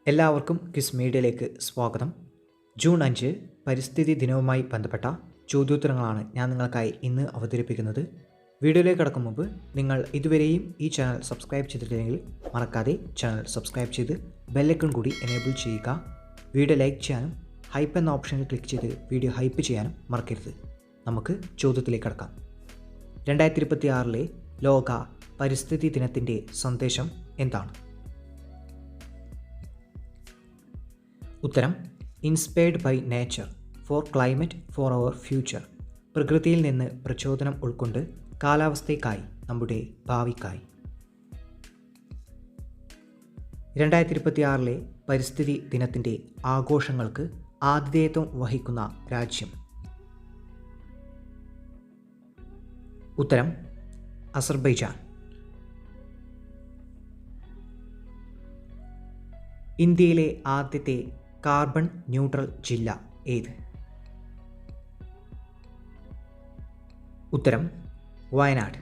എല്ലാവർക്കും ക്വിസ് മീഡിയയിലേക്ക് സ്വാഗതം. ജൂൺ 5 പരിസ്ഥിതി ദിനവുമായി ബന്ധപ്പെട്ട ചോദ്യോത്തരങ്ങളാണ് ഞാൻ നിങ്ങൾക്കായി ഇന്ന് അവതരിപ്പിക്കുന്നത്. വീഡിയോയിലേക്ക് കടക്കും മുമ്പ് നിങ്ങൾ ഇതുവരെയും ഈ ചാനൽ സബ്സ്ക്രൈബ് ചെയ്തിട്ടില്ലെങ്കിൽ മറക്കാതെ ചാനൽ സബ്സ്ക്രൈബ് ചെയ്ത് ബെല്ലൈക്കൺ കൂടി എനേബിൾ ചെയ്യുക. വീഡിയോ ലൈക്ക് ചെയ്യാനും ഹൈപ്പ് എന്ന ഓപ്ഷനിൽ ക്ലിക്ക് ചെയ്ത് വീഡിയോ ഹൈപ്പ് ചെയ്യാനും മറക്കരുത്. നമുക്ക് ചോദ്യത്തിലേക്ക് കടക്കാം. 2026 ലോക പരിസ്ഥിതി ദിനത്തിൻ്റെ സന്ദേശം എന്താണ്? ഉത്തരം: inspired by nature for climate for our future. പ്രകൃതിയിൽ നിന്ന് പ്രചോദനം ഉൾക്കൊണ്ട് കാലാവസ്ഥയ്ക്കായി നമ്മുടെ ഭാവിക്കായി. 2026 പരിസ്ഥിതി ദിനത്തിൻ്റെ ആഘോഷങ്ങൾക്ക് ആതിഥേയത്വം വഹിക്കുന്ന രാജ്യം? ഉത്തരം: അസർബൈജാൻ. ഇന്ത്യയിലെ ആദ്യത്തെ കാർബൺ ന്യൂട്രൽ ജില്ല ഏത്? ഉത്തരം: വയനാട്.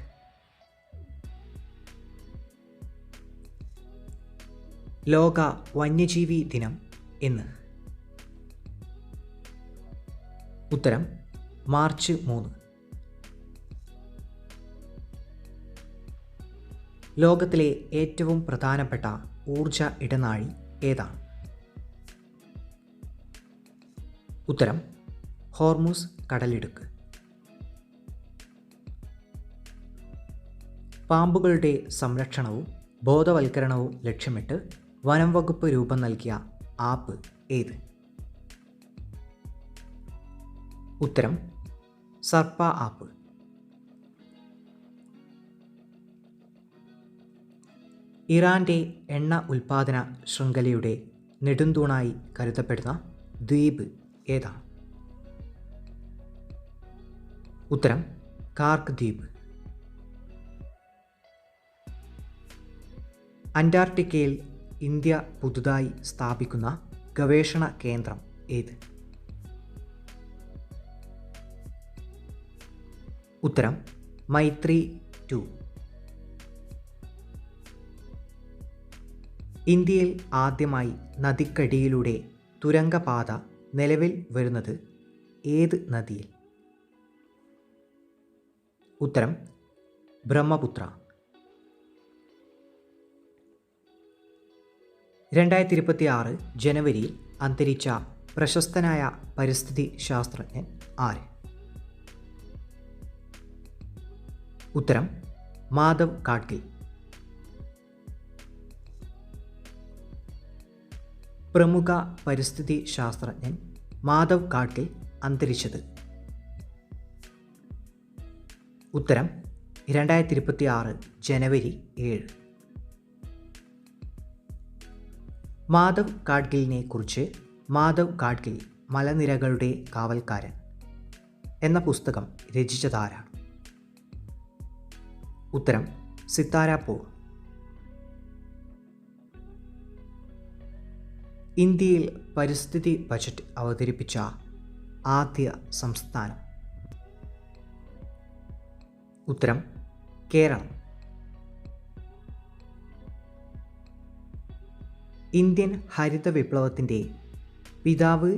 ലോക വന്യജീവി ദിനം എന്ന്? ഉത്തരം: മാർച്ച് 3. ലോകത്തിലെ ഏറ്റവും പ്രധാനപ്പെട്ട ഊർജ ഇടനാഴി ഏതാണ്? ഉത്തരം: ഹോർമുസ് കടലിടുക്ക്. പാമ്പുകളുടെ സംരക്ഷണവും ബോധവൽക്കരണവും ലക്ഷ്യമിട്ട് വനം വകുപ്പ് രൂപം നൽകിയ ആപ്പ് ഏത്? ഉത്തരം: സർപ്പ ആപ്പ്. ഇറാൻ്റെ എണ്ണ ഉൽപ്പാദന ശൃംഖലയുടെ നെടുന്തൂണായി കരുതപ്പെടുന്ന ദ്വീപ് ഏതാണ്? ഉത്തരം: കാർക്ക് ദ്വീപ്. അന്റാർട്ടിക്കയിൽ ഇന്ത്യ പുതുതായി സ്ഥാപിക്കുന്ന ഗവേഷണ കേന്ദ്രം ഏത്? ഉത്തരം: മൈത്രി 2. ഇന്ത്യയിൽ ആദ്യമായി നദിക്കടിയിലൂടെ തുരങ്കപാത നിലവിൽ വരുന്നത് ഏത് നദിയിൽ? ഉത്തരം: ബ്രഹ്മപുത്ര. 2026 ജനുവരിയിൽ അന്തരിച്ച പ്രശസ്തനായ പരിസ്ഥിതി ശാസ്ത്രജ്ഞൻ ആര്? ഉത്തരം: മാധവ് ഗാഡ്ഗിൽ. പ്രമുഖ പരിസ്ഥിതി ശാസ്ത്രജ്ഞൻ മാധവ് ഗാഡ്ഗിൽ അന്തരിച്ചത്? ഉത്തരം: 2026 ജനുവരി 7. മാധവ് ഗാഡ്ഗിലിനെ കുറിച്ച് മാധവ് ഗാഡ്ഗിൽ മലനിരകളുടെ കാവൽക്കാരൻ എന്ന പുസ്തകം രചിച്ചതാരാണ്? ഉത്തരം: സിത്താര. ഇന്ത്യയിൽ പരിസ്ഥിതി ബജറ്റ് അവതരിപ്പിച്ച ആദ്യ സംസ്ഥാനം? ഉത്തരം: കേരളം. ഇന്ത്യൻ ഹരിത വിപ്ലവത്തിൻ്റെ പിതാവ്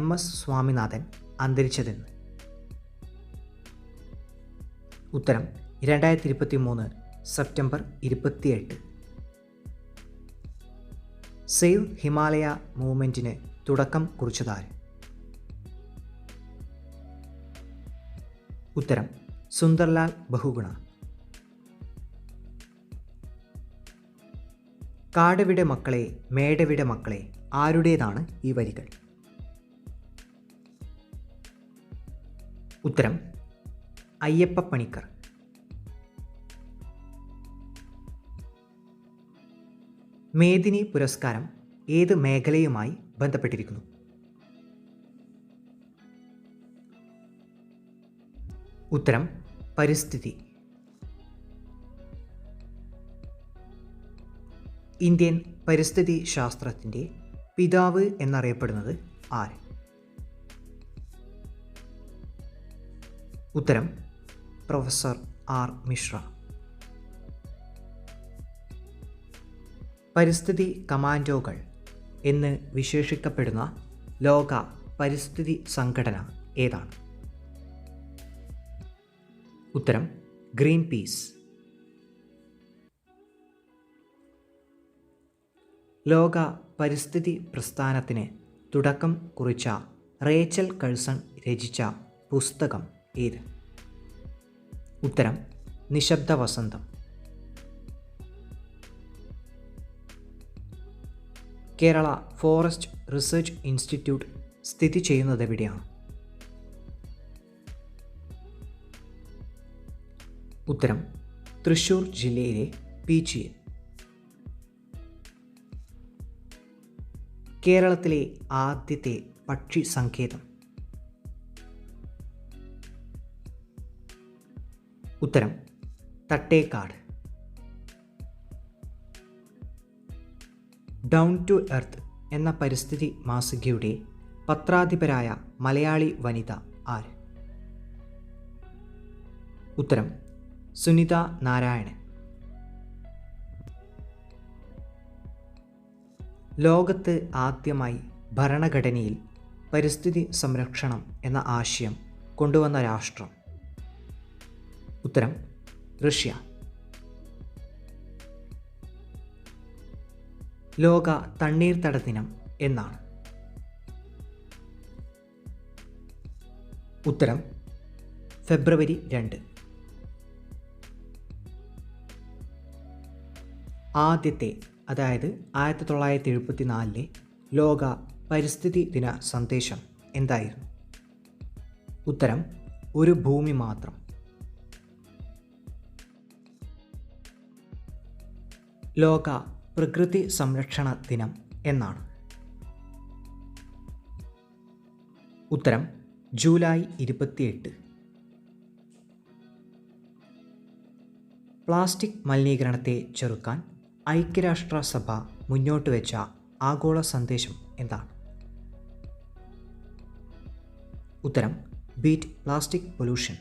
MS സ്വാമിനാഥൻ അന്തരിച്ചതെന്ന്? ഉത്തരം: 2023 സെപ്റ്റംബർ 28. സേവ് ഹിമാലയ മൂവ്മെൻറ്റിന് തുടക്കം കുറിച്ചതാര്? ഉത്തരം: സുന്ദർലാൽ ബഹുഗുണ. കാടവിടെ മക്കളെ മേടവിടെ മക്കളെ ആരുടേതാണ് ഈ വരികൾ? ഉത്തരം: അയ്യപ്പ പണിക്കർ. മേദിനി പുരസ്കാരം ഏത് മേഖലയുമായി ബന്ധപ്പെട്ടിരിക്കുന്നു? ഉത്തരം: പരിസ്ഥിതി. ഇന്ത്യൻ പരിസ്ഥിതി ശാസ്ത്രത്തിൻ്റെ പിതാവ് എന്നറിയപ്പെടുന്നത് ആര്? ഉത്തരം: പ്രൊഫസർ R. മിശ്ര. പരിസ്ഥിതി കമാൻഡോകൾ എന്ന് വിശേഷിക്കപ്പെടുന്ന ലോക പരിസ്ഥിതി സംഘടന ഏതാണ്? ഉത്തരം ഗ്രീൻ പീസ്. ലോക പരിസ്ഥിതി പ്രസ്ഥാനത്തിന് തുടക്കം കുറിച്ച റേച്ചൽ കഴ്സൺ രചിച്ച പുസ്തകം ഏത്? ഉത്തരം നിശബ്ദ വസന്തം. കേരള ഫോറസ്റ്റ് റിസർച്ച് ഇൻസ്റ്റിറ്റ്യൂട്ട് സ്ഥിതി ചെയ്യുന്നത് എവിടെയാണ്? ഉത്തരം തൃശ്ശൂർ ജില്ലയിലെ പീച്ചിയിൽ. കേരളത്തിലെ ആദ്യത്തെ പക്ഷി സങ്കേതം? ഉത്തരം തട്ടേക്കാട്. ഡൗൺ ടു എർത്ത് എന്ന പരിസ്ഥിതി മാസികയുടെ പത്രാധിപരായ മലയാളി വനിത ആര്? ഉത്തരം സുനിത നാരായണൻ. ലോകത്ത് ആദ്യമായി ഭരണഘടനയിൽ പരിസ്ഥിതി സംരക്ഷണം എന്ന ആശയം കൊണ്ടുവന്ന രാഷ്ട്രം? ഉത്തരം റഷ്യ. ലോക തണ്ണീർത്തട ദിനം എന്നാണ്? ഉത്തരം ഫെബ്രുവരി 2. ആദ്യത്തെ, അതായത് 1974 ലോക പരിസ്ഥിതി ദിന സന്ദേശം എന്തായിരുന്നു? ഉത്തരം ഒരു ഭൂമി മാത്രം. ലോക പ്രകൃതി സംരക്ഷണ ദിനം എന്നാണ്? ഉത്തരം ജൂലൈ 28. പ്ലാസ്റ്റിക് മലിനീകരണത്തെ ചെറുക്കാൻ ഐക്യരാഷ്ട്രസഭ മുന്നോട്ട് വെച്ച ആഗോള സന്ദേശം എന്താണ്? ഉത്തരം beat plastic pollution.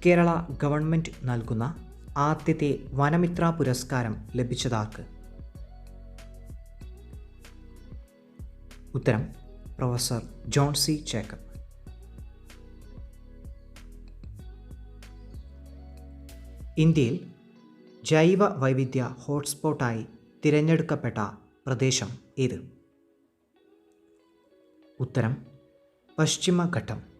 Kerala government നൽകുന്ന ആദ്യത്തെ വനമിത്ര പുരസ്കാരം ലഭിച്ചതാർക്ക്? ഉത്തരം പ്രൊഫസർ ജോൺ സി ജേക്കബ്. ഇന്ത്യയിൽ ജൈവ വൈവിധ്യ ഹോട്ട്സ്പോട്ടായി തിരഞ്ഞെടുക്കപ്പെട്ട പ്രദേശം ഏത്? ഉത്തരം പശ്ചിമഘട്ടം.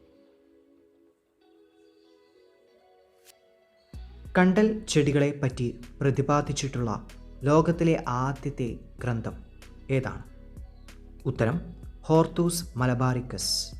കണ്ടൽ ചെടികളെ പറ്റി പ്രതിപാദിച്ചിട്ടുള്ള ലോകത്തിലെ ആദ്യത്തെ ഗ്രന്ഥം ഏതാണ്? ഉത്തരം ഹോർത്തൂസ് മലബാറിക്കസ്.